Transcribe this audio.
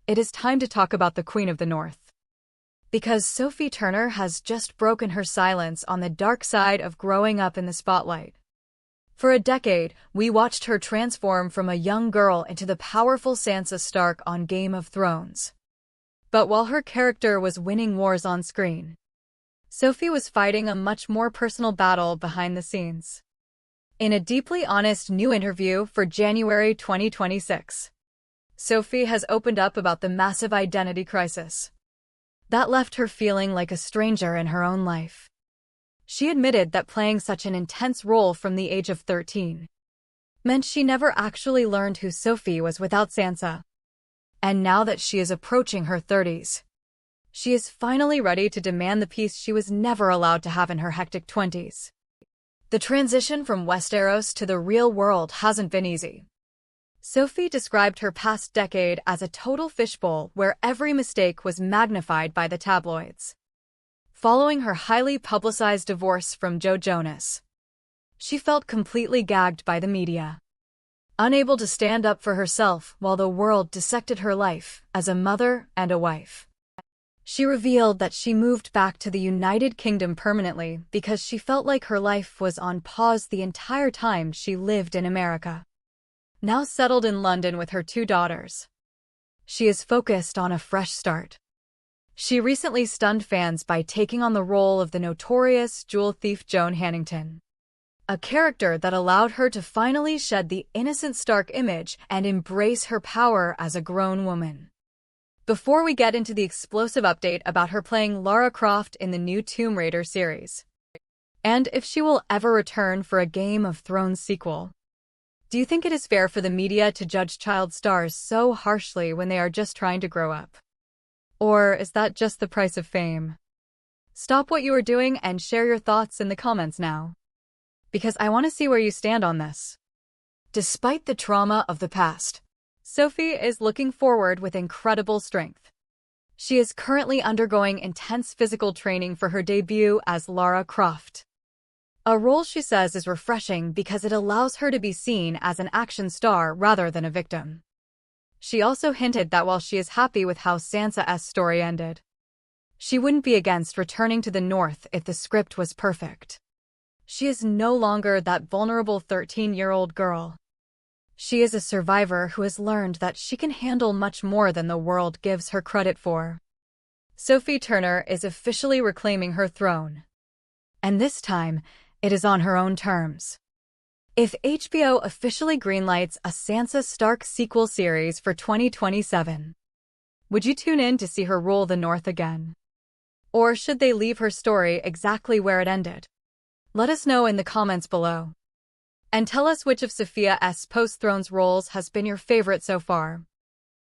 it is time to talk about the Queen of the North. Because Sophie Turner has just broken her silence on the dark side of growing up in the spotlight. For a decade, we watched her transform from a young girl into the powerful Sansa Stark on Game of Thrones. But while her character was winning wars on screen, Sophie was fighting a much more personal battle behind the scenes. In a deeply honest new interview for January 2026, Sophie has opened up about the massive identity crisis that left her feeling like a stranger in her own life. She admitted that playing such an intense role from the age of 13 meant she never actually learned who Sophie was without Sansa. And now that she is approaching her 30s, she is finally ready to demand the peace she was never allowed to have in her hectic 20s. The transition from Westeros to the real world hasn't been easy. Sophie described her past decade as a total fishbowl where every mistake was magnified by the tabloids. Following her highly publicized divorce from Joe Jonas, she felt completely gagged by the media, unable to stand up for herself while the world dissected her life as a mother and a wife. She revealed that she moved back to the United Kingdom permanently because she felt like her life was on pause the entire time she lived in America. Now settled in London with her 2 daughters, she is focused on a fresh start. She recently stunned fans by taking on the role of the notorious jewel thief Joan Hannington, a character that allowed her to finally shed the innocent Stark image and embrace her power as a grown woman. Before we get into the explosive update about her playing Lara Croft in the new Tomb Raider series, and if she will ever return for a Game of Thrones sequel, do you think it is fair for the media to judge child stars so harshly when they are just trying to grow up? Or is that just the price of fame? Stop what you are doing and share your thoughts in the comments now, because I want to see where you stand on this. Despite the trauma of the past, Sophie is looking forward with incredible strength. She is currently undergoing intense physical training for her debut as Lara Croft, a role she says is refreshing because it allows her to be seen as an action star rather than a victim. She also hinted that while she is happy with how Sansa's story ended, she wouldn't be against returning to the North if the script was perfect. She is no longer that vulnerable 13-year-old girl. She is a survivor who has learned that she can handle much more than the world gives her credit for. Sophie Turner is officially reclaiming her throne, and this time, it is on her own terms. If HBO officially greenlights a Sansa Stark sequel series for 2027, would you tune in to see her rule the North again? Or should they leave her story exactly where it ended? Let us know in the comments below. And tell us which of Sophia's post-Thrones roles has been your favorite so far.